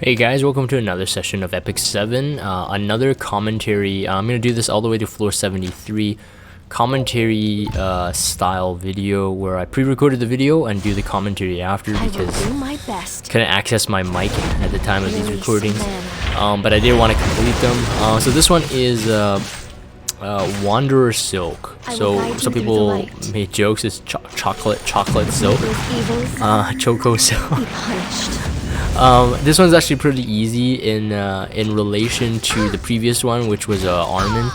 Hey guys, welcome to another session of Epic 7, another commentary. I'm going to do this all the way to floor 73, commentary style video where I pre-recorded the video and do the commentary after because couldn't access my mic at the time of these recordings, but I did want to complete them. So this one is Wanderer Silk. So some people made jokes, it's chocolate silk, choco silk. This one's actually pretty easy in relation to the previous one, which was Armin.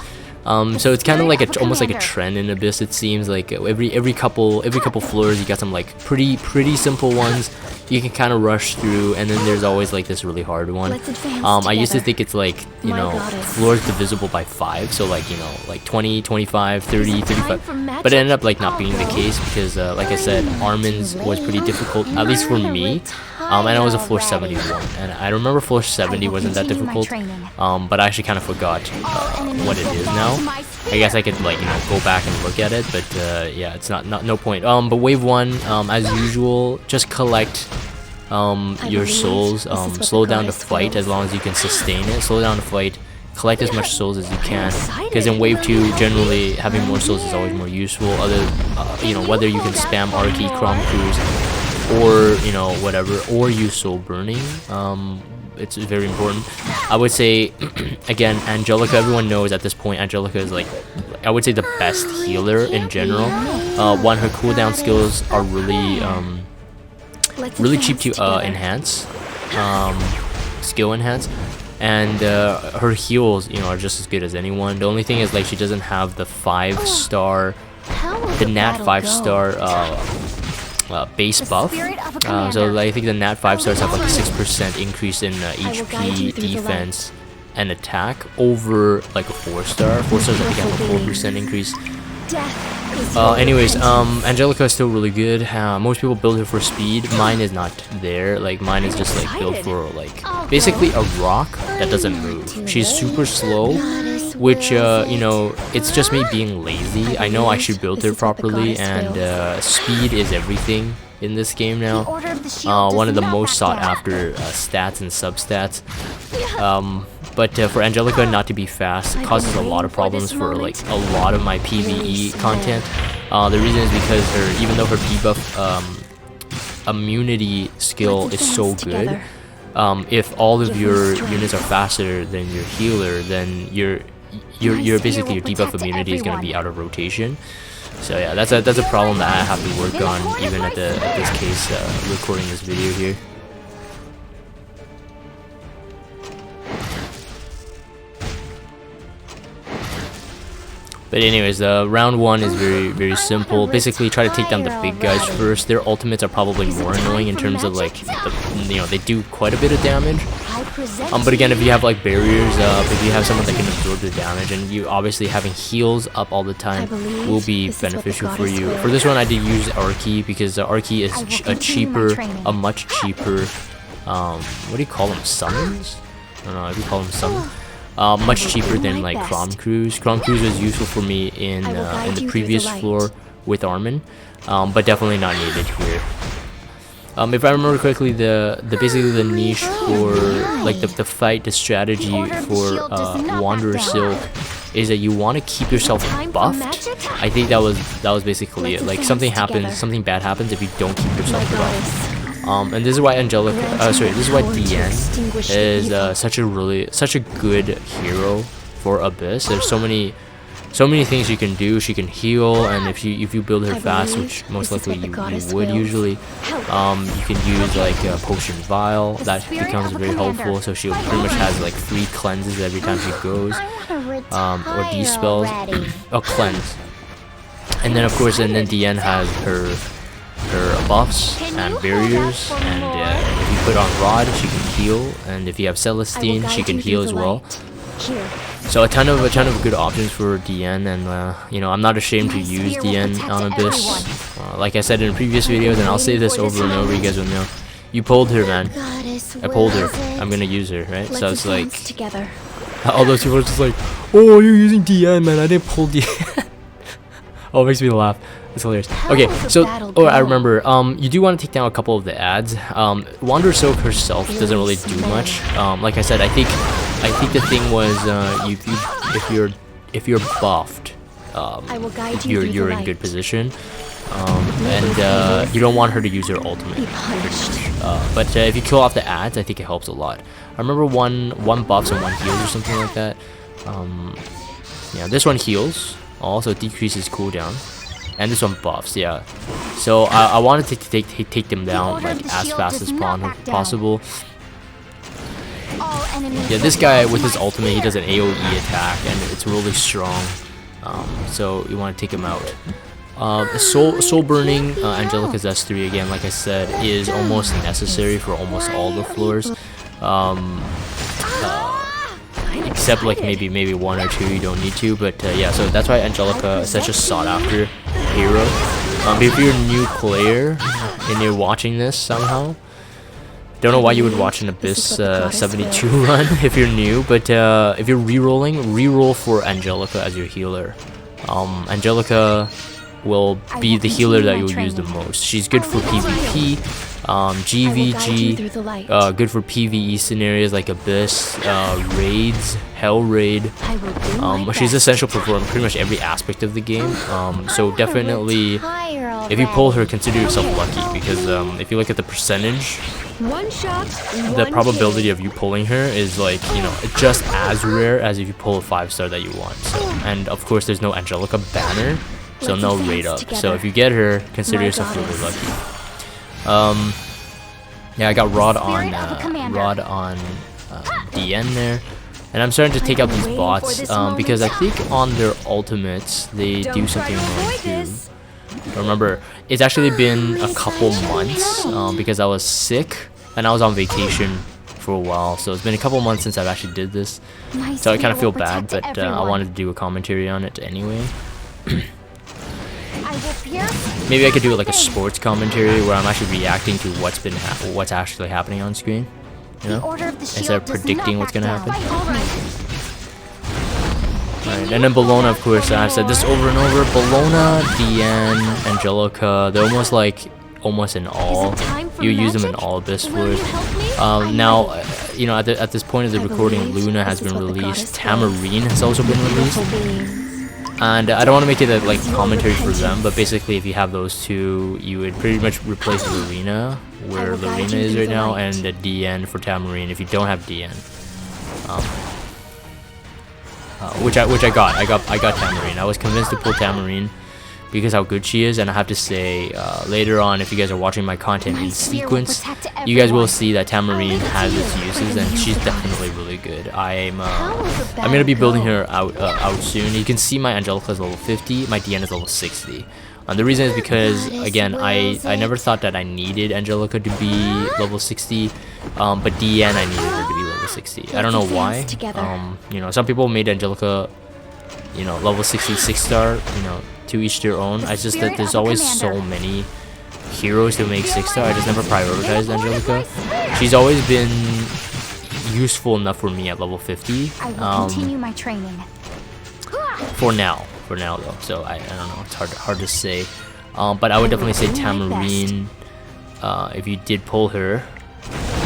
So it's kind of like almost like a trend in Abyss. It seems like every couple floors you got some like pretty simple ones you can kind of rush through, and then there's always like this really hard one. I used to think it's like, you know, floors divisible by 5, so like, you know, like 20, 25, 30, 35, but it ended up like not being the case because like I said, Armin's was pretty difficult, at least for me. And it was a floor 71, and I remember floor 70 wasn't that difficult, but I actually kind of forgot what it is now. I guess I could, like, you know, go back and look at it, but yeah, it's no point. But wave 1, as usual, just collect your souls, slow down the fight as long as you can sustain it, slow down the fight, collect as much souls as you can, because in wave 2 generally having more souls is always more useful. You know, whether you can spam Arky, Crom Cruise, or, you know, whatever, or use soul burning, it's very important. I would say again, Angelica, everyone knows at this point Angelica is like, I would say, the best healer in general. One, her cooldown skills are really cheap to enhance, skill enhance, and her heals, you know, are just as good as anyone. The only thing is, like, she doesn't have the 5-star, the Nat 5-star base buff, so I think the Nat 5 stars have like a 6% increase in HP, defense, and attack over like a 4-star. 4 stars I think have a 4% increase. Anyways, Angelica is still really good. Most people build her for speed. Mine is not there. Like, mine is just like built for like basically a rock that doesn't move. She's super slow, which you know, it's just me being lazy. I know I should build her properly, and speed is everything in this game now. One of the most sought after stats and substats. But for Angelica not to be fast causes a lot of problems for like a lot of my PvE content. The reason is because even though her debuff immunity skill is so good, if all of your units are faster than your healer, then you're basically, your debuff immunity is going to be out of rotation. So yeah, that's a problem that I have to work on even at this case, recording this video here. But anyways, round 1 is very simple. Basically, try to take down the big guys first. Their ultimates are probably more annoying in terms of like, you know, they do quite a bit of damage. But again, if you have like barriers, if you have someone that can absorb the damage, and you obviously having heals up all the time will be beneficial for you. For this one, I did use Arky because Arky is a much cheaper, what do you call them, summons? I don't know if you call them summons. Much cheaper than like Crom Cruise. Crom Cruise was useful for me in the previous floor with Armin, but definitely not needed here. If I remember correctly, basically the niche for like the strategy for Wanderer Silk is that you want to keep yourself buffed. I think that was basically it. Like, something bad happens if you don't keep yourself buffed. And this is why this is why DN is such a good hero for Abyss. There's so many things you can do. She can heal, and if you build her fast, which most likely you would usually, you can use like a potion vial. That becomes very helpful. So she pretty much has like 3 cleanses every time she goes, or dispels, cleanse. And then of course, DN has her buffs and barriers, and if you put on Rod, she can heal, and if you have Celestine, she can heal as well. So a ton of good options for DN, and you know, I'm not ashamed to use DN on Abyss. Like I said in previous videos, and I'll say this over and over, you guys will know, you pulled her, man. I pulled her. I'm gonna use her, right? So it's like, all those people are just like, oh, you're using DN, man. I didn't pull DN. Oh, it makes me laugh. It's hilarious. Okay, so I remember. You do want to take down a couple of the ads. Wander Silk herself doesn't really do much. Like I said, I think the thing was if you're buffed, you're in good position. And you don't want her to use her ultimate. But if you kill off the ads, I think it helps a lot. I remember one buffs and one heals or something like that. Yeah, this one heals, also decreases cooldown, and this one buffs. Yeah, so I wanted to take them down like as fast as possible. Yeah, this guy with his ultimate, he does an AoE attack, and it's really strong. So you want to take him out. Soul burning Angelica's S3 again, like I said, is almost necessary for almost all the floors. Except like maybe one or two you don't need to, but yeah, so that's why Angelica is such a sought after hero. If you're a new player and you're watching this somehow, don't know why you would watch an Abyss 72 run if you're new, but if you're re-roll for Angelica as your healer. Angelica will be the healer that you'll use the most. She's good for PvP, GVG, good for PvE scenarios like Abyss, raids, Hell Raid. She's essential for pretty much every aspect of the game. So definitely, if you pull her, consider yourself lucky, because if you look at the percentage, the probability of you pulling her is like, you know, just as rare as if you pull a 5-star that you want. So, and of course, there's no Angelica banner. So no raid up. So if you get her, consider yourself really lucky. Yeah, I got Rod on DN there, and I'm starting to take out these bots because I think on their ultimates they do something annoying too. Remember, it's actually been a couple months because I was sick and I was on vacation for a while, so it's been a couple months since I've actually did this. So I kind of feel bad, but I wanted to do a commentary on it anyway. Maybe I could do like a sports commentary where I'm actually reacting to what's actually happening on screen, you know, instead of predicting what's gonna happen. Right, and then Bellona, of course, I've said this over and over. Bellona, DN, Angelica, they're almost in all. You use them in all Abyss floors. Now, you know, at this point of the recording, Luna has been released. Tamarine has also been released. And I don't want to make it a like commentary for them, but basically if you have those two, you would pretty much replace Lorena, where Lorena is right now, and the DN for Tamarine if you don't have DN. Which I got. I got Tamarine. I was convinced to pull Tamarine because how good she is, and I have to say later on, if you guys are watching my content in sequence, you guys will see that Tamarine has its uses, and she's definitely really good. I'm gonna be building her out soon. You can see my Angelica is level 50, my DN is level 60. The reason is because, again, I never thought that I needed Angelica to be level 60, but DN I needed her to be level 60. I don't know why. You know, some people made Angelica, you know, level 60 6-star, you know, to each their own. I just that there's always so many heroes who make 6-star. I just never prioritized Angelica. She's always been useful enough for me at level 50. For now though. So I don't know. It's hard to say. But I would definitely say Tamarine. If you did pull her,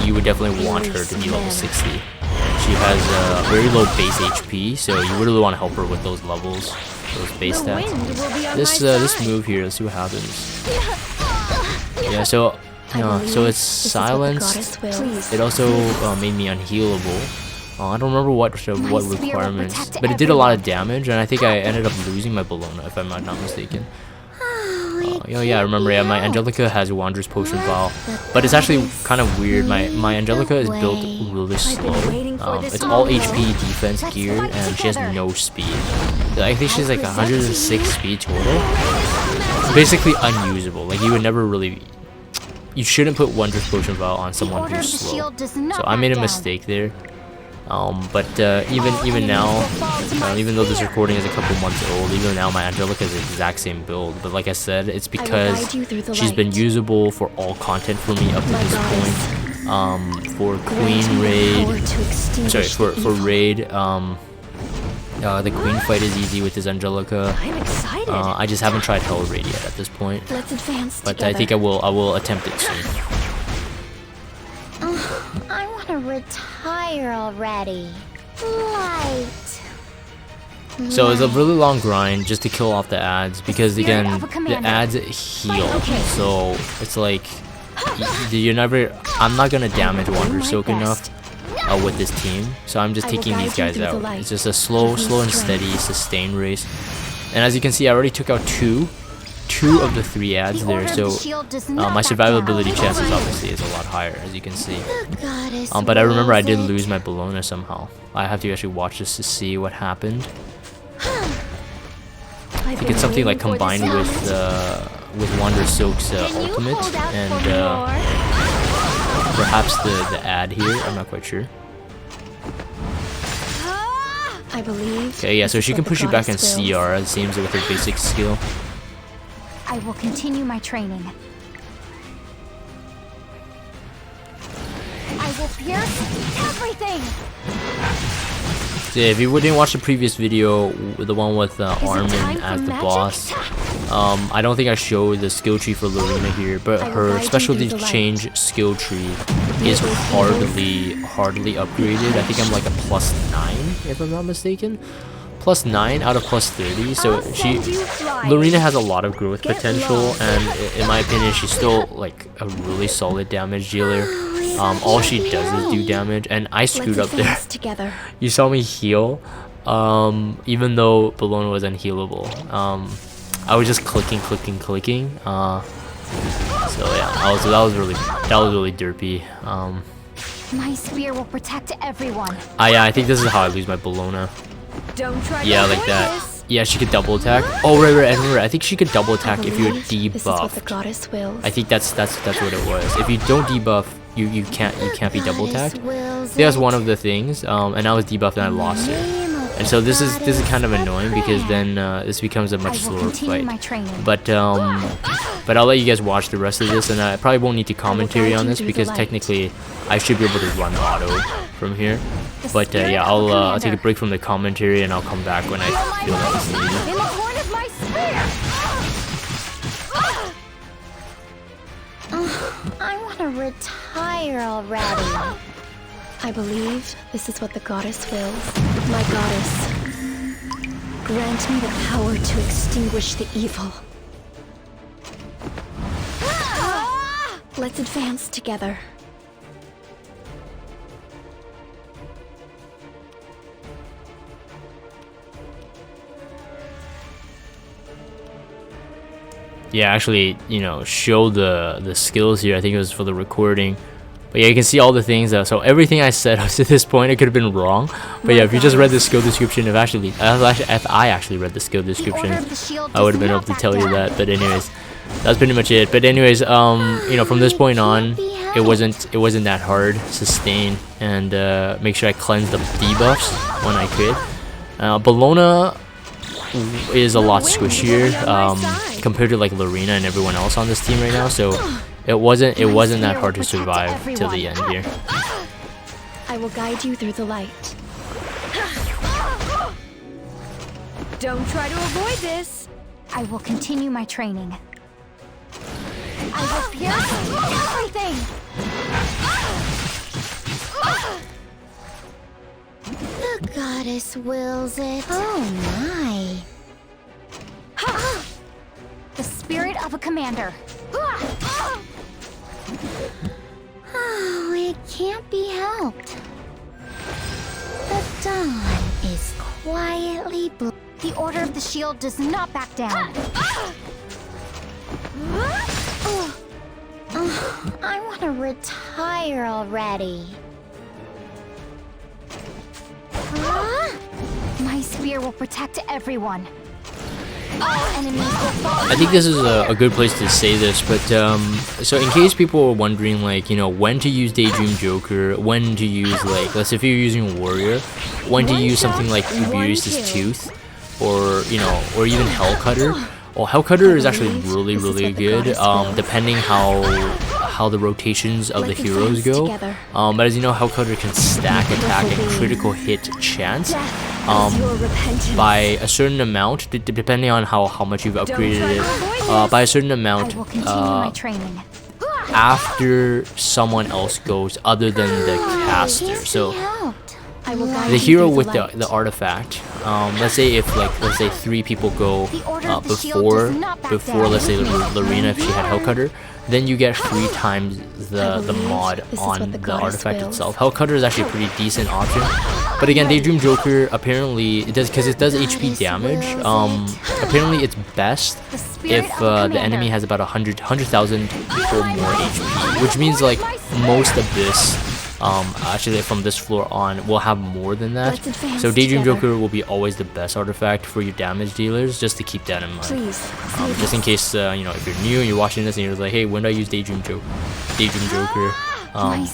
you would definitely want her to be level 60. She has a very low base HP, so you really want to help her with those levels. Those base stats. This move here, let's see what happens. Yeah, so so it's silenced. It also made me unhealable. I don't remember what requirements, but it did a lot of damage, and I think I ended up losing my Bellona if I'm not mistaken. Yeah, I remember. Yeah, my Angelica has Wanderer's Potion Vial, but it's actually kind of weird. My Angelica is built really slow. It's all HP defense geared, and she has no speed. I think she's like 106 speed total. It's basically unusable. Like you would never really. You shouldn't put Wanderer's Potion Vial on someone who's slow. So I made a mistake there. But even now, even though this recording is a couple months old, even now my Angelica is the exact same build. But like I said, it's because she's been usable for all content for me up to this point. For Queen Raid, sorry, for Raid, The queen fight is easy with his Angelica. I'm excited. I just haven't tried Hell Raid yet at this point. Let's advance But together. I think I will attempt it soon. I want to retire already. Light. So it's a really long grind just to kill off the ads, because again the ads heal. So it's like you're never. I'm not gonna damage Wander Soak enough with this team, so I'm just taking these guys out. It's just a slow and steady sustained race. And as you can see, I already took out two of the 3 ads there, so my survivability chances obviously is a lot higher, as you can see. But I remember I did lose my Bellona somehow. I have to actually watch this to see what happened. I think it's something like combined with Wander Soak's ultimate and perhaps the ad here. I'm not quite sure. I believe. Okay, yeah, so she can push you back in CR, it seems, with her basic skill. I will continue my training. I will pierce everything. So yeah, if you didn't watch the previous video, the one with Armin as the boss, I don't think I showed the skill tree for Lorena here, but her specialty change skill tree is hardly upgraded. I think I'm like a +9 if I'm not mistaken. +9 out of +30, so Lorena has a lot of growth potential, and in my opinion she's still like a really solid damage dealer. All she does is do damage, and I screwed up there. You saw me heal, even though Bellona was unhealable. I was just clicking. So yeah, that was really derpy. My spear will protect everyone. Yeah, I think this is how I lose my Bellona. Don't try Yeah, like that. Yeah, she could double attack. Oh, right, I remember. I think she could double attack if you're debuffed. I think that's what it was. If you don't debuff, you can't be double attacked. That's one of the things. And I was debuffed and I lost her. And so this is kind of annoying, because then this becomes a much slower fight. But I'll let you guys watch the rest of this, and I probably won't need to commentary on this because technically I should be able to run auto from here. But yeah, I'll take a break from the commentary and I'll come back when I feel that it's needed. In the point of my spear. I want to retire already. I believe this is what the goddess wills. My goddess, grant me the power to extinguish the evil. Let's advance together. Yeah, actually, show the skills here. I think it was for the recording. But yeah, you can see all the things. So everything I said up to this point, it could have been wrong. But yeah, if you just read the skill description, if I actually read the skill description, I would have been able to tell you that. But anyways, that's pretty much it. But anyways, from this point on, it wasn't that hard. Sustain and make sure I cleanse the debuffs when I could. Bellona is a lot squishier compared to like Lorena and everyone else on this team right now. So it wasn't that hard to survive till the end here. I will guide you through the light. Don't try to avoid this. I will continue my training. I will pierce everything. The goddess wills it. Oh my. The spirit of a commander. Oh, it can't be helped. The dawn is quietly The Order of the Shield does not back down. I want to retire already. My spear will protect everyone. All enemies will fall. I think this is a good place to say this, but so in case people were wondering, like, when to use Daydream Joker, when to use, like, let's say if you're using Warrior, when to use something like Uberius' Tooth, or or even Hell Cutter. Well, Hell Cutter is actually really good, depending how the rotations of the heroes go. But as you know, Hell Cutter can stack attack and critical hit chance. by a certain amount, depending on how much you've upgraded it, by a certain amount, after someone else goes other than the caster. So the hero with the artifact, let's say if let's say 3 people go before let's say Lorena, if she had Hellcutter, then you get 3 times the mod on the artifact itself. Hellcutter is actually a pretty decent option, but again, Daydream Joker, apparently it does, because it does HP damage. Apparently it's best if the enemy has about 100,000 or more HP, which means like most of this, actually from this floor on, will have more than that. So Daydream Joker will be always the best artifact for your damage dealers, just to keep that in mind. Just in case, you know, if you're new and you're watching this and you're like, hey, when do I use Daydream Joker?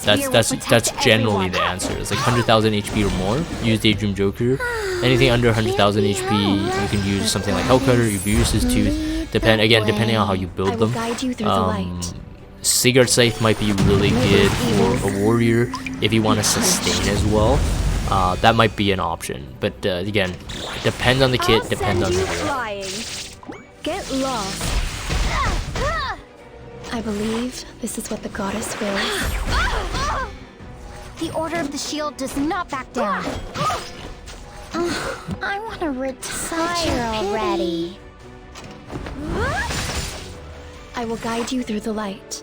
That's generally the answer. It's like 100,000 HP or more, use Daydream Joker. Anything under 100,000 HP, you can use something like Hellcutter, Ubius's Tooth, depending on how you build them. Sigurd Scythe might be really good for a warrior if you want to sustain as well. That might be an option, but again, it depends on the kit, depends on the hero. Get lost. I believe this is what the goddess wills. The Order of the Shield does not back down. I want to retire already. I will guide you through the light.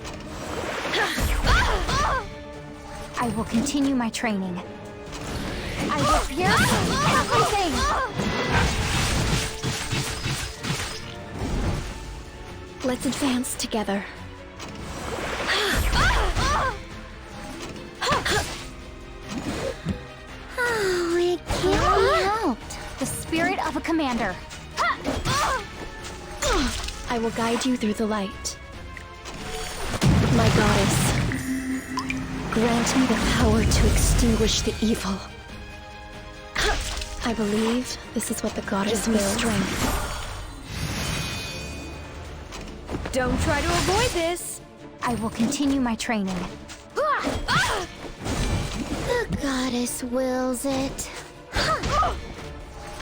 I will continue my training. I will pierce everything! Let's advance together. Oh, it can't be helped. The spirit of a commander. I will guide you through the light. My goddess, grant me the power to extinguish the evil. I believe this is what the goddess wills. Strength. Don't try to avoid this. I will continue my training. The goddess wills it.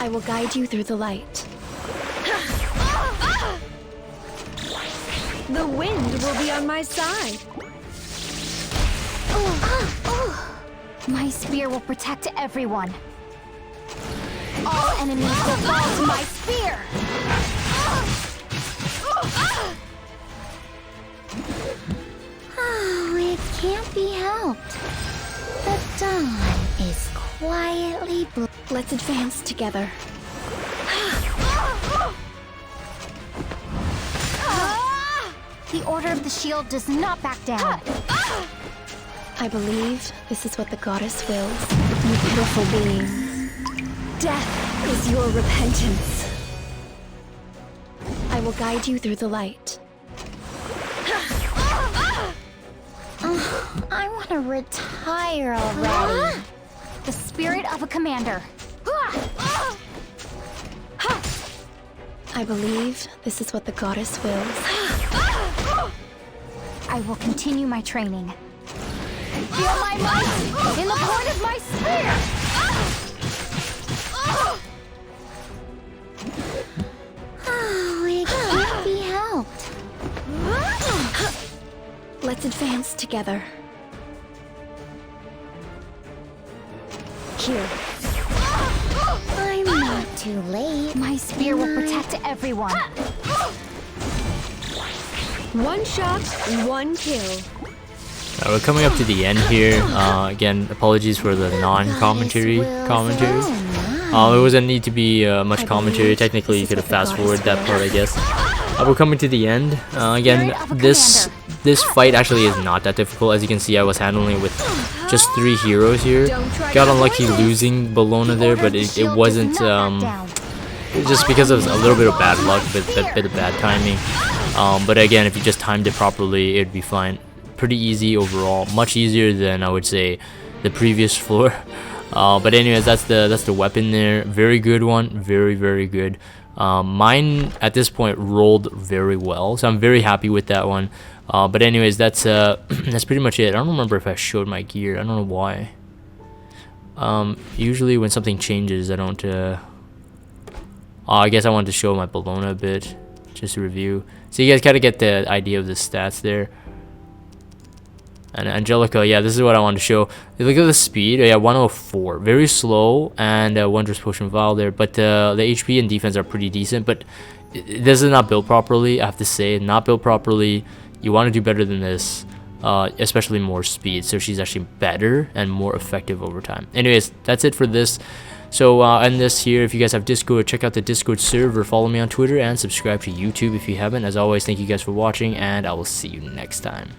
I will guide you through the light. The wind will be on my side. My spear will protect everyone. All enemies will fall to my spear. Oh, it can't be helped. The dawn is quietly Let's advance together. The Order of the Shield does not back down. I believe this is what the goddess wills. You pitiful beings. Death is your repentance. I will guide you through the light. I want to retire already. The spirit of a commander. I believe this is what the goddess wills. I will continue my training. Feel my might in the point of my spear! Oh, it can't be helped. Let's advance together. Here. I'm not too late. My spear will protect everyone. One shot, one kill. We're coming up to the end here. Again, apologies for the non-commentary commentary. It wasn't need to be much commentary. Technically, you could have fast-forwarded that part, I guess. We're coming to the end. Again, this fight actually is not that difficult. As you can see, I was handling it with just 3 heroes here. Got unlucky losing Bellona there, but it wasn't just because of a little bit of bad luck, a bit of bad timing. But again, if you just timed it properly, it'd be fine. Pretty easy overall, much easier than I would say the previous floor. But anyways, that's the weapon there. Very good one, very good. Mine at this point rolled very well, so I'm very happy with that one. But anyways, that's pretty much it. I don't remember if I showed my gear. I don't know why. Usually when something changes, I don't I guess I wanted to show my Bellona a bit, just to review, so you guys kind of get the idea of the stats there. And Angelica, yeah, this is what I wanted to show. Look at the speed, yeah, 104, very slow, and Wondrous Potion Vial there, but the HP and defense are pretty decent, but this is not built properly, I have to say, not built properly. You want to do better than this, especially more speed, so she's actually better and more effective over time. Anyways, that's it for this. So I'll end this here. If you guys have Discord, check out the Discord server, follow me on Twitter, and subscribe to YouTube if you haven't. As always, thank you guys for watching, and I will see you next time.